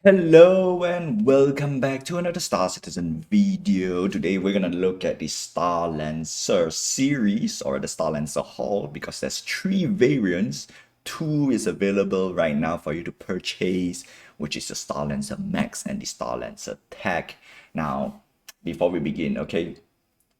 Hello and welcome back to another Star Citizen video. Today we're gonna look at the Starlancer series or the Starlancer Hall because there's three variants. Two is available right now for you to purchase, which is the Starlancer Max and the Starlancer Tech. Now, before we begin, okay,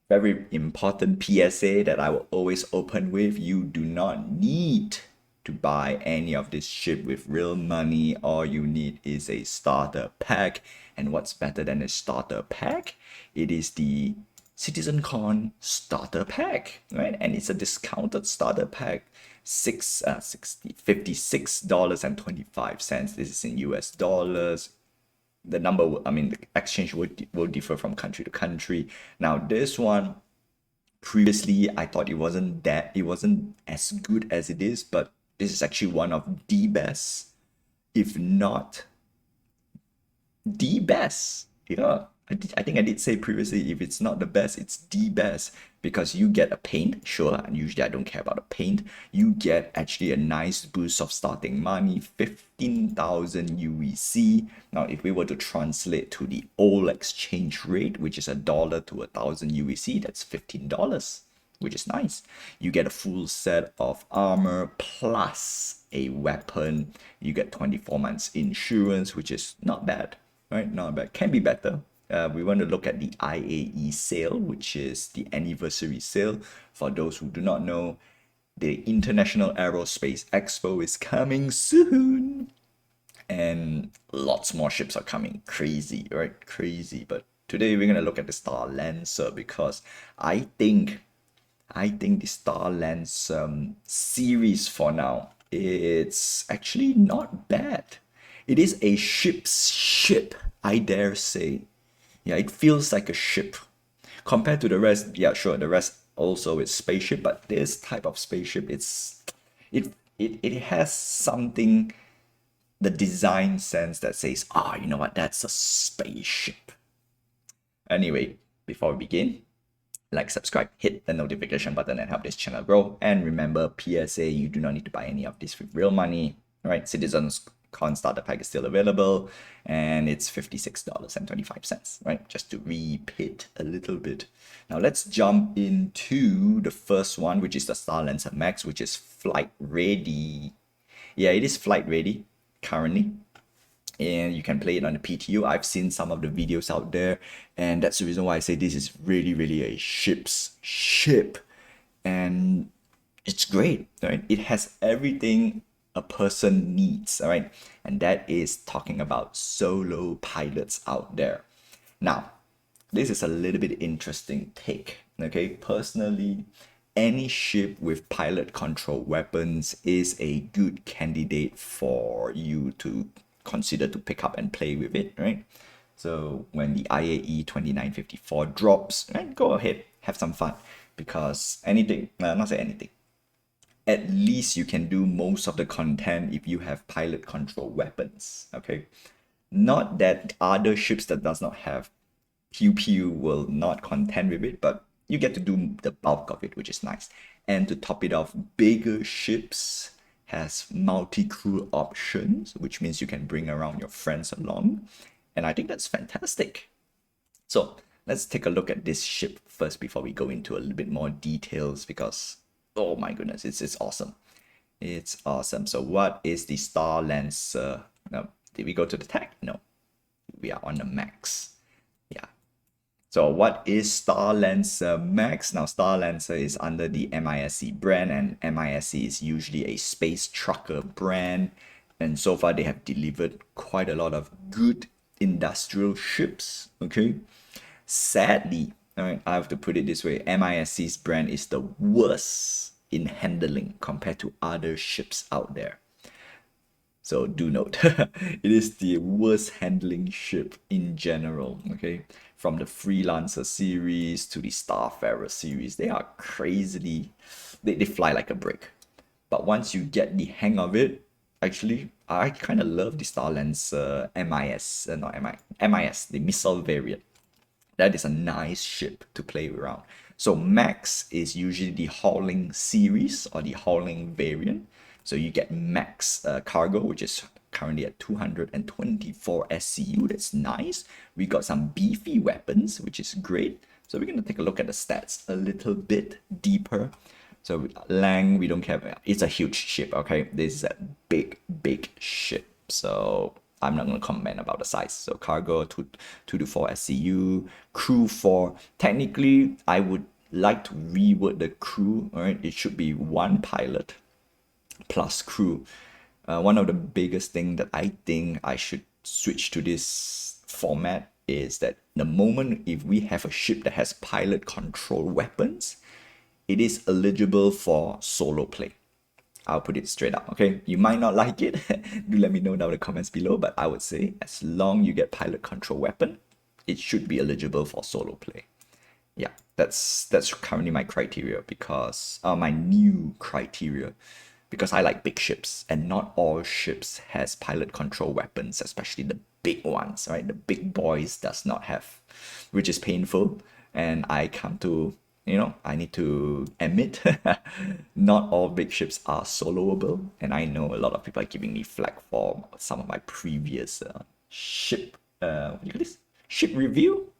very important PSA that I will always open with. You do not need to buy any of this ship with real money. All you need is a starter pack. And what's better than a starter pack? It is the CitizenCon starter pack, right? And it's a discounted starter pack. $56.25. This is in US dollars. The number, I mean, the exchange will differ from country to country. Now, this one, previously, I thought it wasn't as good as it is, but this is actually one of the best, if not the best. Yeah, I think I did say previously, if it's not the best, it's the best because you get a paint. Sure, and usually I don't care about the paint. You get actually a nice boost of starting money, 15,000 UEC. Now, if we were to translate to the old exchange rate, which is a dollar to 1,000 UEC, that's $15, which is nice. You get a full set of armor plus a weapon. You get 24 months insurance, which is not bad, right? Not bad. Can be better. We want to look at the IAE sale, which is the anniversary sale. For those who do not know, the International Aerospace Expo is coming soon, and lots more ships are coming. Crazy, right? Crazy. But today we're gonna look at the Starlancer because I think the Starlancer series for now, it's actually not bad. It is a ship's ship, I dare say. Yeah, it feels like a ship. Compared to the rest, yeah, sure, the rest also is spaceship, but this type of spaceship, it has something, the design sense that says, you know what, that's a spaceship. Anyway, before we begin, like, subscribe, hit the notification button and help this channel grow. And remember, PSA, you do not need to buy any of this with real money. All right, Citizens Con starter pack is still available and it's $56.25, right? Just to repeat a little bit. Now let's jump into the first one, which is the Starlancer Max, which is flight ready. Yeah, it is flight ready currently, and you can play it on the PTU. I've seen some of the videos out there, and that's the reason why I say this is really, really a ship's ship. And it's great, right? It has everything a person needs, all right? And that is talking about solo pilots out there. Now, this is a little bit interesting take, okay? Personally, any ship with pilot control weapons is a good candidate for you to consider to pick up and play with it, right? So when the IAE 2954 drops, right, go ahead, have some fun, because anything, not say anything, at least you can do most of the content if you have pilot control weapons, okay? Not that other ships that does not have pew pew will not contend with it, but you get to do the bulk of it, which is nice. And to top it off, bigger ships has multi-crew options, which means you can bring around your friends along. And I think that's fantastic. So let's take a look at this ship first before we go into a little bit more details because, oh my goodness, it's awesome. It's awesome. So what is the Starlancer? No, did we go to the tech? No, we are on the Max. Yeah. So what is Starlancer Max? Now, Starlancer is under the MISC brand, and MISC is usually a space trucker brand. And so far, they have delivered quite a lot of good industrial ships. Okay. Sadly, all right, I have to put it this way: MISC's brand is the worst in handling compared to other ships out there. So do note, it is the worst handling ship in general, okay? From the Freelancer series to the Starfarer series, they are crazily, they fly like a brick. But once you get the hang of it, actually, I kind of love the Starlancer MIS, not MIS, the missile variant. That is a nice ship to play around. So Max is usually the hauling series or the hauling variant. So you get max cargo, which is currently at 224 SCU. That's nice. We got some beefy weapons, which is great. So we're going to take a look at the stats a little bit deeper. So Lang, we don't care. It's a huge ship, okay? This is a big, big ship. So I'm not going to comment about the size. So cargo, 2 to 4 SCU, crew 4. Technically, I would like to reword the crew, all right? It should be 1 pilot plus crew. One of the biggest thing that I think I should switch to this format is that the moment if we have a ship that has pilot control weapons, it is eligible for solo play. I'll put it straight up, okay? You might not like it. Do let me know down in the comments below, but I would say as long you get pilot control weapon, it should be eligible for solo play. Yeah, that's currently my criteria because my new criteria because I like big ships and not all ships has pilot control weapons, especially the big ones, right? The big boys does not have, which is painful. And I come to, I need to admit, not all big ships are soloable. And I know a lot of people are giving me flack for some of my previous what do you call this? Ship review?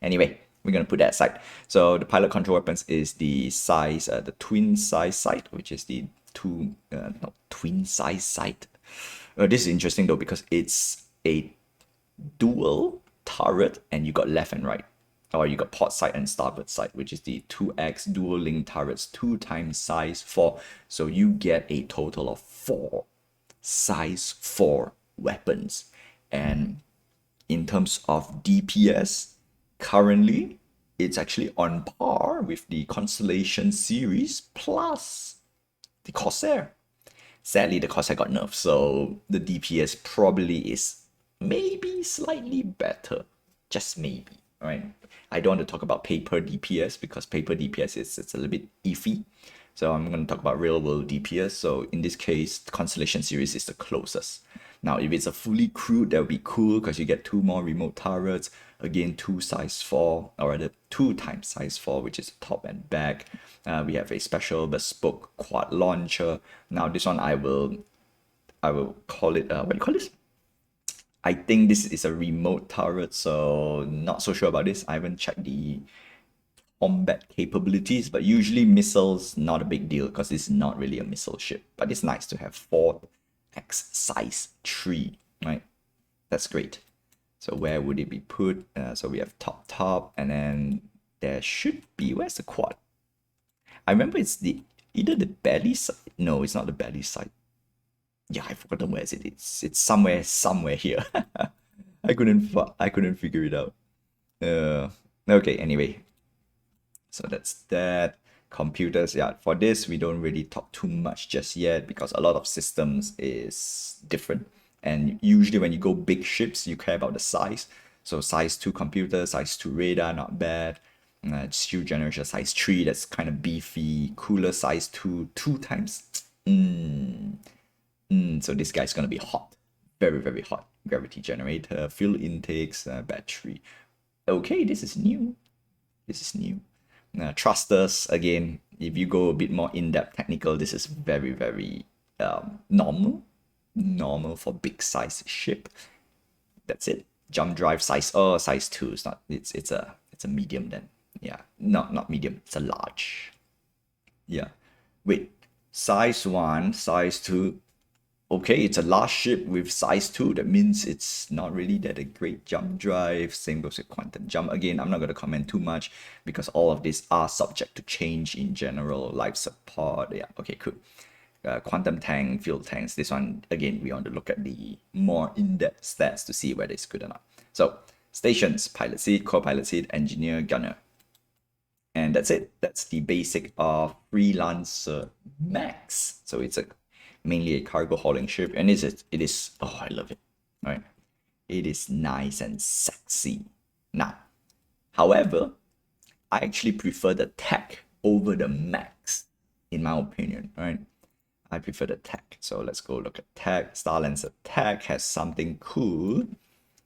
Anyway, we're going to put that aside. So the pilot control weapons is the size, the twin size sight, which is the twin size sight. This is interesting though because it's a dual turret and you got left and right. Or you got port sight and starboard sight, which is the 2x dual link turrets, 2 times size 4. So you get a total of 4 size 4 weapons. And in terms of DPS, currently it's actually on par with the Constellation series plus the Corsair. Sadly, the Corsair got nerfed, so the DPS probably is maybe slightly better. Just maybe, right? I don't want to talk about paper DPS because paper DPS is it's a little bit iffy. So I'm going to talk about real world DPS. So in this case, the Constellation series is the closest. Now, if it's a fully crewed, that would be cool because you get 2 more remote turrets. Again, 2 size 4, or rather 2 times size 4, which is top and back. We have a special bespoke quad launcher. Now, this one I will call it, what do you call this? I think this is a remote turret, so not so sure about this. I haven't checked the combat capabilities, but usually missiles, not a big deal because it's not really a missile ship. But it's nice to have 4x size 3, right? That's great. So where would it be put? So we have top, and then there should be, where's the quad? I remember it's either the belly side. No, it's not the belly side. Yeah, I forgotten where is it. It's somewhere here. I couldn't figure it out. Okay, anyway. So that's that. Computers, yeah, for this we don't really talk too much just yet because a lot of systems is different. And usually when you go big ships, you care about the size. So size 2 computer, size 2 radar, not bad. Shield generation size 3, that's kind of beefy. Cooler size 2, 2 times. So this guy's gonna be hot. Very, very hot. Gravity generator, fuel intakes, battery. Okay, this is new. This is new. Thrusters, again, if you go a bit more in-depth technical, this is very, very normal. Normal for big size ship. That's it. Jump drive size 2. It's a medium then. Yeah, not medium, it's a large. Yeah. Wait, size 1, size 2. Okay, it's a large ship with size 2. That means it's not really that a great jump drive. Same goes with quantum jump. Again, I'm not going to comment too much because all of these are subject to change in general. Life support. Yeah, okay, cool. Quantum tank, fuel tanks. This one, again, we want to look at the more in-depth stats to see whether it's good or not. So, stations, pilot seat, co-pilot seat, engineer, gunner. And that's it. That's the basic of Starlancer Max. So it's mainly a cargo hauling ship, and it is oh, I love it. All right, it is nice and sexy. Now, however, I actually prefer the Tech over the Max, in my opinion. Right, I prefer the Tech. So let's go look at Tech. Starlancer Tech has something cool.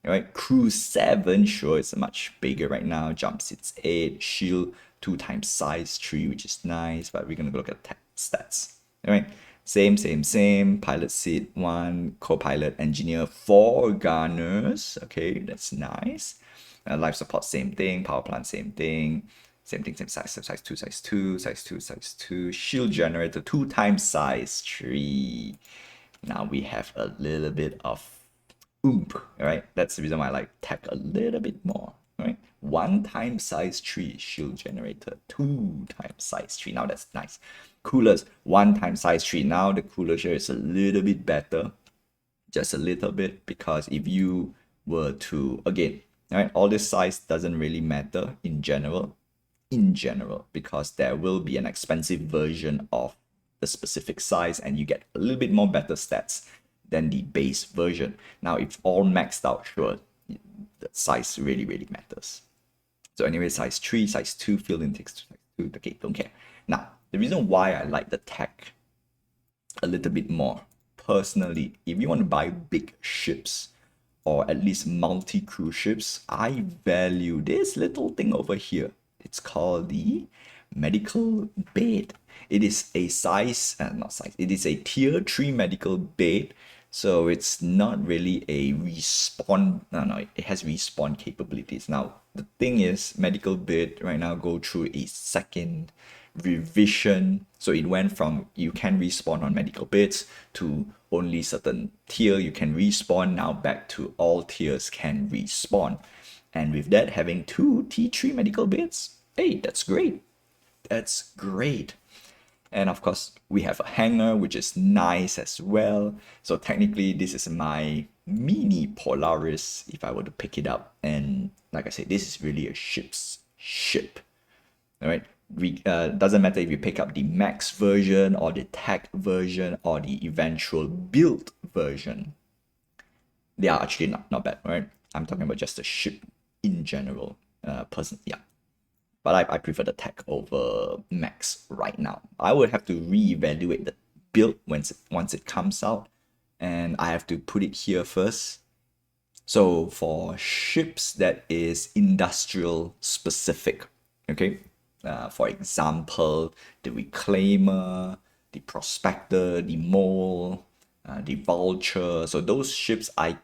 Right, Cruise 7, sure, it's much bigger right now. Jump seats 8, shield 2 times size 3, which is nice, but we're gonna look at Tech stats. All right, Same. Pilot seat, one. Co-pilot, engineer, four gunners. Okay, that's nice. Life support, same thing. Power plant, same thing. Same size. Size 2. Shield generator, 2 times size 3. Now we have a little bit of oomph, right? That's the reason why I like tech a little bit more, right? 1 times size 3 shield generator, 2 times size 3. Now that's nice. Coolers, 1 times size 3. Now the cooler here is a little bit better, just a little bit, because if you were to, again, right, all this size doesn't really matter in general, because there will be an expensive version of the specific size and you get a little bit more better stats than the base version. Now, if all maxed out, sure, the size really matters. So anyway, size 3, size 2, field intakes, size 2, okay, don't care. Now, the reason why I like the tech a little bit more, personally, if you want to buy big ships, or at least multi-crew ships, I value this little thing over here. It's called the medical bed. It is a it is a tier 3 medical bed. So it's not really a respawn, no, it has respawn capabilities. Now, the thing is, medical bed right now go through a second revision. So it went from you can respawn on medical beds to only certain tier you can respawn, now back to all tiers can respawn. And with that, having 2 T3 medical beds, hey, that's great. That's great. And of course, we have a hangar, which is nice as well. So technically, this is my mini Polaris if I were to pick it up. And like I said, this is really a ship's ship. All right. Doesn't matter if you pick up the Max version or the Tech version or the eventual build version. They are actually not bad, right? I'm talking about just the ship in general. Yeah. But I prefer the Tech over Max right now. I would have to reevaluate the build once it comes out, and I have to put it here first. So for ships that is industrial specific, okay, for example, the Reclaimer, the Prospector, the Mole, the Vulture. So those ships I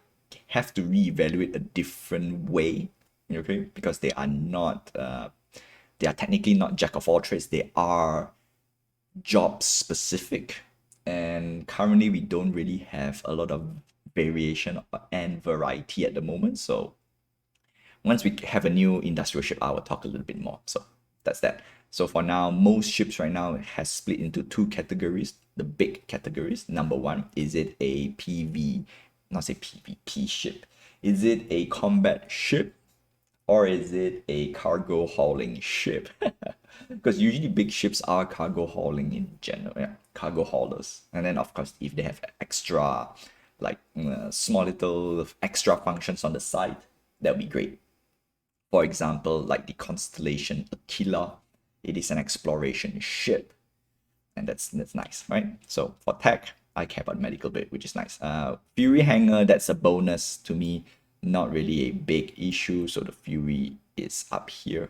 have to reevaluate a different way, okay, because they are not, they are technically not jack of all trades. They are job specific, and currently we don't really have a lot of variation and variety at the moment. So once we have a new industrial ship, I will talk a little bit more. So that's that. So for now, most ships right now has split into 2 categories, the big categories. Number 1, is it a not say PvP ship? Is it a combat ship? Or is it a cargo hauling ship? Because usually big ships are cargo hauling in general, yeah, cargo haulers. And then of course, if they have extra, like small little extra functions on the side, that'll be great. For example, like the Constellation Aquila, it is an exploration ship, and that's nice, right? So for tech, I care about medical bit, which is nice. Fury Hangar, that's a bonus to me, not really a big issue. So the Fury is up here,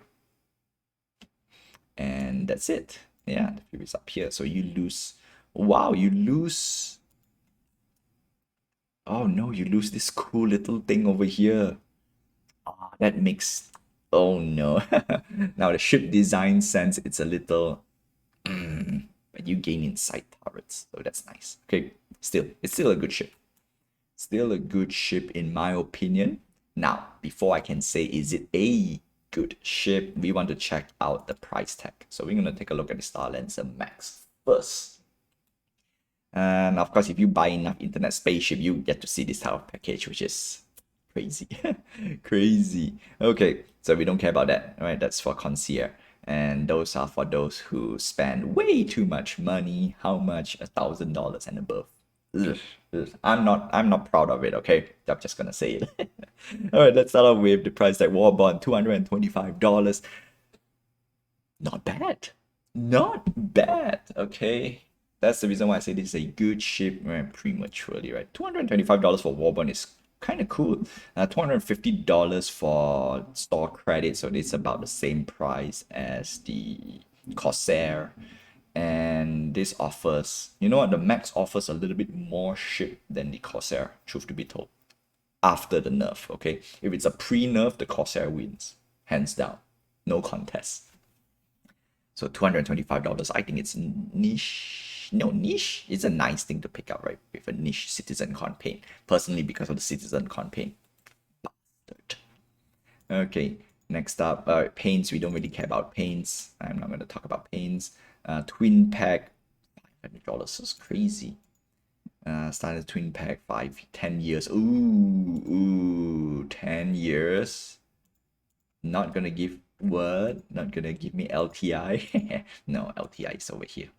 and that's it. Yeah, the Fury is up here. So you lose. Wow, you lose. Oh no, you lose this cool little thing over here. That makes, oh no. Now the ship design sense, it's a little, but you gain inside turrets, so that's nice. Okay, it's still a good ship. Still a good ship in my opinion. Now, before I can say is it a good ship, we want to check out the price tag. So we're gonna take a look at the Starlancer Max first. And of course, if you buy enough internet spaceship, you get to see this type of package, which is crazy. Crazy. Okay, so we don't care about that. All right, that's for concierge. And those are for those who spend way too much money. How much? $1,000 and above. Ugh, ugh. I'm not proud of it, okay? I'm just gonna say it. All right, let's start off with the price tag. War bond, $225. Not bad. Not bad, okay? That's the reason why I say this is a good ship, right? Prematurely, right? $225 for war bond is kind of cool. $250 for store credit, so it's about the same price as the Corsair. And this offers, you know what, the Max offers a little bit more ship than the Corsair, truth to be told, after the nerf, okay? If it's a pre-nerf, the Corsair wins, hands down, no contest. So $225, I think it's niche. No, niche is a nice thing to pick up, right? With a niche Citizen campaign. Personally, because of the Citizen campaign. Bastard. Okay, next up, paints. We don't really care about paints. I'm not going to talk about paints. Twin pack, $500 is crazy. Started twin pack, 10 years. Ooh, 10 years. Not gonna give word, not gonna give me LTI. No, LTI is over here.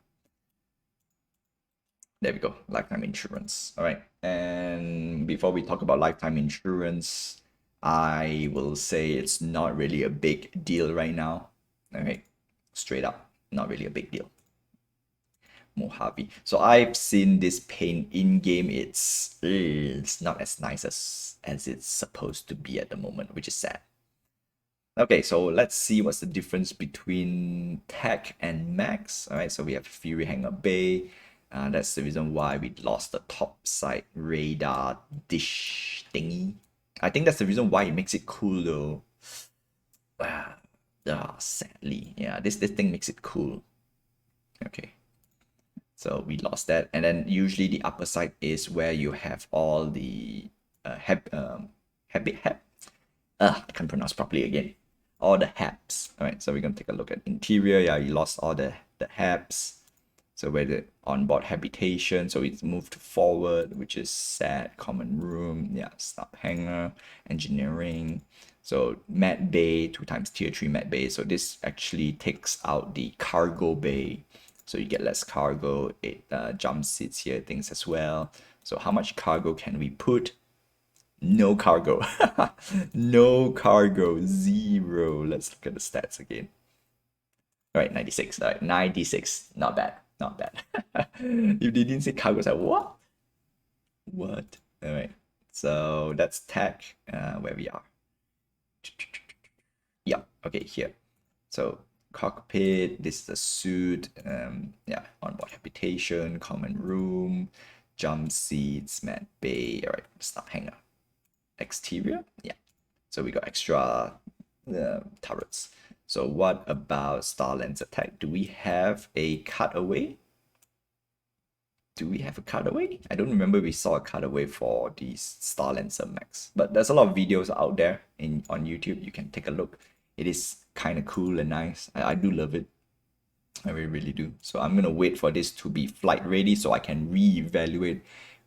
There we go, lifetime insurance. All right, and before we talk about lifetime insurance, I will say it's not really a big deal right now. Okay, straight up, not really a big deal. Mojave. So I've seen this paint in game. It's not as nice as it's supposed to be at the moment, which is sad. Okay, so let's see what's the difference between Tech and Max. All right, so we have Fury Hangar Bay. That's the reason why we lost the top side radar dish thingy. I think that's the reason why it makes it cool though. Sadly, yeah, this thing makes it cool. Okay, so we lost that, and then usually the upper side is where you have all the I can't pronounce properly again. All the HAPs. All right, so we're gonna take a look at interior. Yeah, you lost all the HAPs. So where the onboard habitation, so it's moved forward, which is sad. Common room, yeah, stop hangar, engineering. So mat bay, 2 times tier 3 mat bay. So this actually takes out the cargo bay. So you get less cargo. It jump seats here, things as well. So how much cargo can we put? No cargo. No cargo. 0. Let's look at the stats again. All right, 96. All right, 96. Not bad. Not bad. If they didn't say cargo, I was like, what? What? All right. So that's tech, where we are. Yeah, okay, here. So cockpit, this is the suit, yeah, onboard habitation, common room, jump seats, mat bay. All right, stop hangar. Exterior, yeah. So we got extra turrets. So what about Starlancer Tech? Do we have a cutaway? Do we have a cutaway? I don't remember we saw a cutaway for the Starlancer Max, but there's a lot of videos out there on YouTube. You can take a look. It is kind of cool and nice. I do love it. I really do. So I'm gonna wait for this to be flight ready so I can reevaluate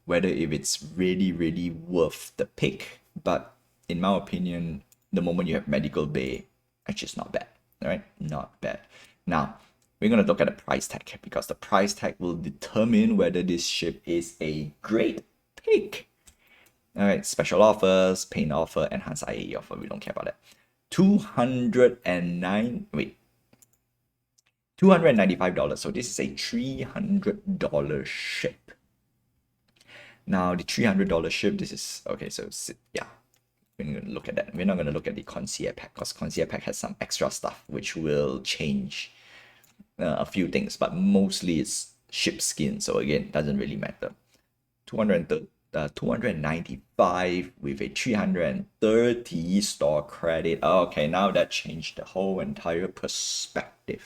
whether if it's really worth the pick. But in my opinion, the moment you have medical bay, it's just not bad. All right, not bad. Now we're gonna look at the price tag because the price tag will determine whether this ship is a great pick. All right, special offers, paint offer, enhanced IAE offer. We don't care about that. 209. Wait. $295. So this is a $300 ship. Now the $300 ship, this is okay. So yeah, we're gonna look at that. We're not gonna look at the concierge pack because concierge pack has some extra stuff which will change a few things, but mostly it's ship skin. So again, doesn't really matter. 295 with a 330 store credit. Okay, now that changed the whole entire perspective.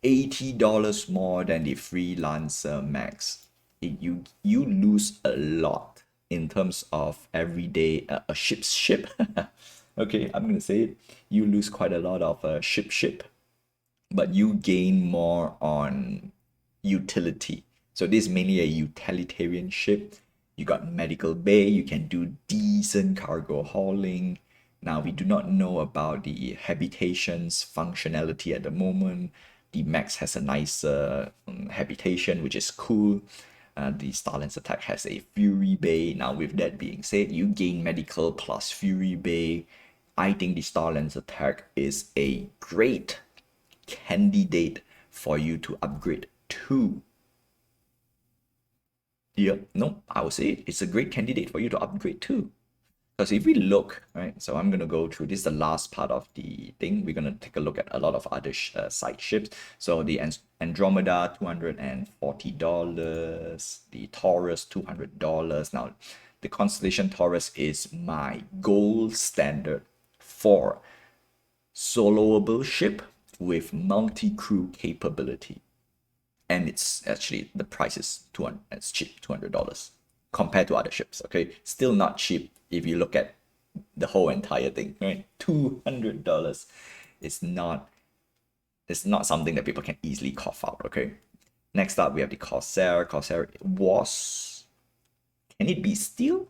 $80 more than the Freelancer Max. You lose a lot in terms of everyday a ship's ship. Okay, I'm gonna say it. You lose quite a lot of ship, but you gain more on utility. So this is mainly a utilitarian ship. You got medical bay. You can do decent cargo hauling. Now we do not know about the habitation's functionality at the moment. The Max has a nicer habitation, which is cool. The Starlancer Tech has a Fury Bay. Now, with that being said, you gain medical plus Fury Bay. I think the Starlancer Tech is a great candidate for you to upgrade to. Yeah, no, I would say it's a great candidate for you to upgrade to. Because if we look, right, so I'm going to go through this is the last part of the thing. We're going to take a look at a lot of other side ships. So the Andromeda, $240, the Taurus, $200. Now, the Constellation Taurus is my gold standard for soloable ship with multi-crew capability. And it's actually, the price is 200, it's cheap, $200 compared to other ships. Okay, still not cheap if you look at the whole entire thing, right? $200. It's not, it's not something that people can easily cough out. Okay, next up we have the Corsair. Corsair was, can it be steel?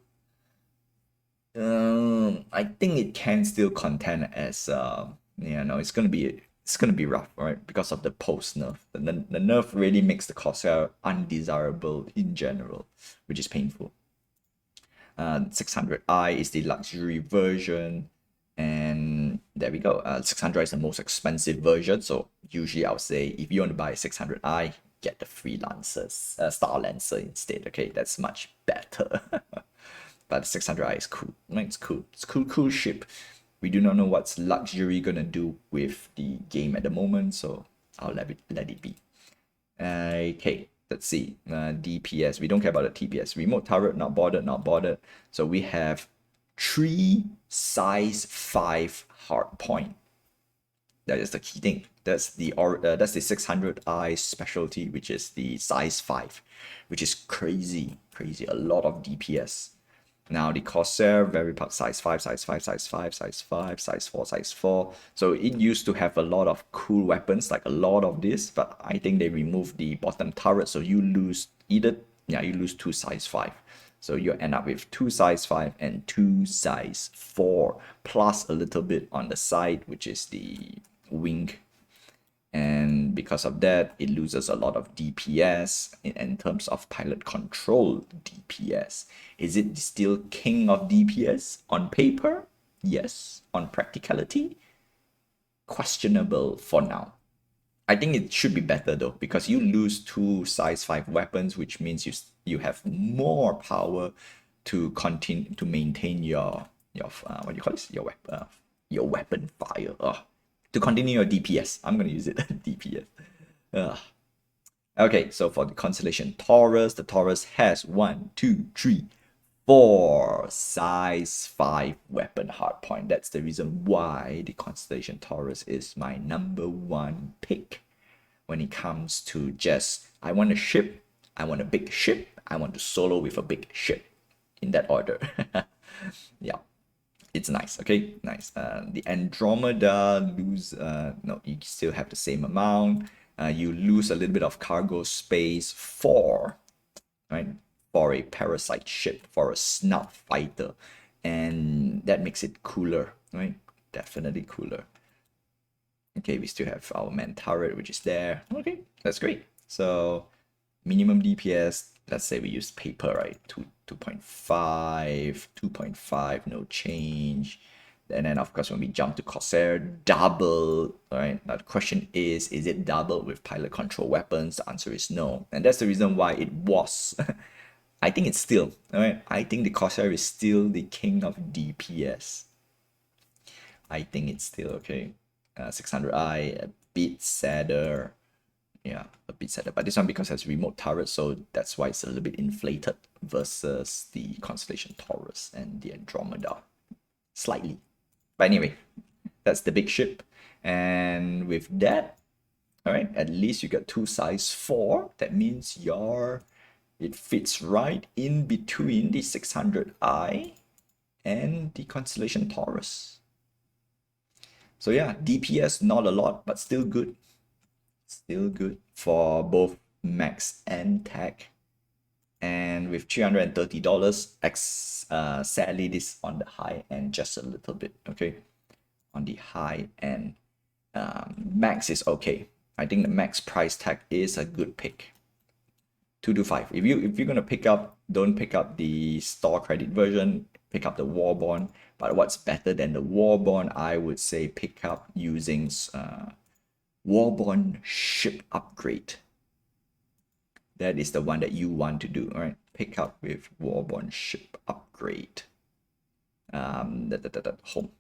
I think it can still contend as yeah, no, it's gonna be rough, right? Because of the post nerf. The nerf really makes the Corsair undesirable in general, which is painful. 600i is the luxury version, and there we go. 600 is the most expensive version, so usually I'll say if you want to buy 600i, get the freelancers Starlancer instead. Okay, that's much better. But 600i is cool. It's cool. It's cool ship. We do not know what's luxury gonna do with the game at the moment, so I'll let it be. Okay, let's see. DPS. We don't care about the TPS. Remote turret, not bothered, not bothered. So we have 3 size 5 hard point. That is the key thing. That's the 600i specialty, which is the size 5, which is crazy, a lot of DPS. Now the Corsair, very part size 5, size 5, size 5, size 5, size 4, size 4. So it used to have a lot of cool weapons, like a lot of this, but I think they removed the bottom turret, so you lose either, yeah, you lose 2 size 5. So you end up with 2 size 5 and 2 size 4, plus a little bit on the side, which is the wing, and because of that it loses a lot of DPS in terms of pilot control DPS. Is it still king of DPS on paper? Yes. On practicality, questionable for now. I think it should be better though, because you lose 2 size 5 weapons, which means you have more power to continue to maintain your what do you call this, your weapon fire. To continue your DPS. I'm gonna use it DPS. Okay, so for the constellation Taurus, the Taurus has 1, 2, 3, 4 size 5 weapon hardpoint. That's the reason why the constellation Taurus is my #1 pick when it comes to just, I want a ship, I want a big ship, I want to solo with a big ship, in that order. Yeah, it's nice. Okay, nice. The Andromeda lose, no, you still have the same amount. You lose a little bit of cargo space for, right, for a parasite ship, for a snout fighter, and that makes it cooler, right? Definitely cooler. Okay, we still have our man turret, which is there. Okay, that's great. So minimum DPS, let's say we use paper, right? 2.5, 2.5, no change. And then of course when we jump to Corsair, double, right? Now the question is it double with pilot control weapons? The answer is no. And that's the reason why it was. I think it's still, all right? I think the Corsair is still the king of DPS. I think it's still okay. 600i, a bit sadder. Yeah, a bit sadder. But this one, because it has remote turret, so that's why it's a little bit inflated versus the Constellation Taurus and the Andromeda. Slightly. But anyway, that's the big ship. And with that, all right, at least you got 2 size 4. That means it fits right in between the 600i and the Constellation Taurus. So yeah, DPS not a lot, but still good. Still good for both Max and Tech. And with $330, sadly this on the high end just a little bit. Okay, on the high end, Max is okay. I think the Max price tag is a good pick. 225. If you're gonna pick up, don't pick up the store credit version. Pick up the war bond. But what's better than the war bond? I would say pick up using war bond ship upgrade. That is the one that you want to do. All right, pick up with war bond ship upgrade. home,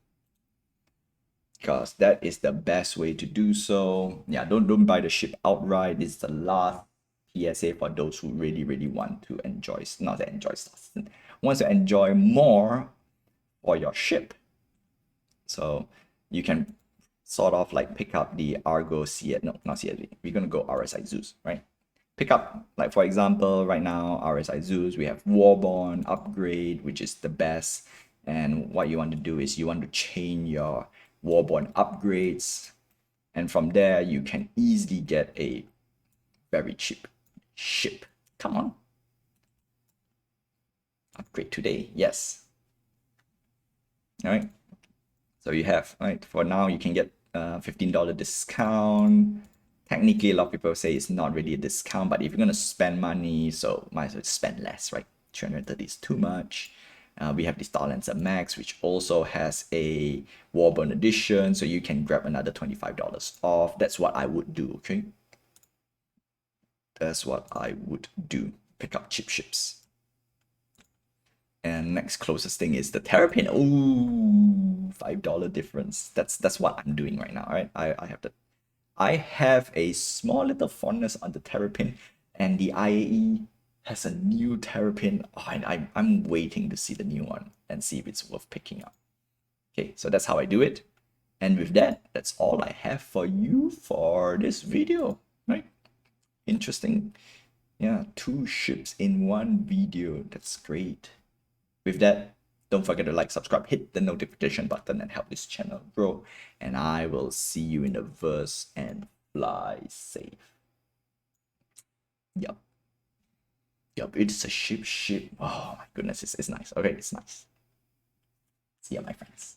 because that is the best way to do so. Yeah, don't buy the ship outright. It's the last PSA for those who really want to enjoy, not to enjoy stuff, wants to enjoy more for your ship. So you can sort of like pick up the Argo CS, no, not CSV. We're gonna go RSI Zeus, right? Pick up, like for example, right now, RSI Zeus, we have Warborn upgrade, which is the best. And what you want to do is you want to chain your Warborn upgrades. And from there, you can easily get a very cheap ship. Come on. Upgrade today. Yes. All right. So you have, right, for now, you can get $15 discount. Technically, a lot of people say it's not really a discount, but if you're going to spend money, so might as well spend less, right? 330 is too much. We have the Starlancer Max, which also has a Warburn edition, so you can grab another $25 off. That's what I would do, okay? That's what I would do. Pick up cheap ships. And next closest thing is the Terrapin. Ooh, $5 difference. That's what I'm doing right now, right? I have a small little fondness on the Terrapin, and the IAE has a new Terrapin. Oh, and I'm waiting to see the new one and see if it's worth picking up. Okay, so that's how I do it. And with that, that's all I have for you for this video, right? Interesting. Yeah, 2 ships in 1 video. That's great. With that, don't forget to like, subscribe, hit the notification button, and help this channel grow. And I will see you in the verse, and fly safe. Yup. Yup, it's a ship. Oh my goodness, it's nice. Okay, it's nice. See ya, my friends.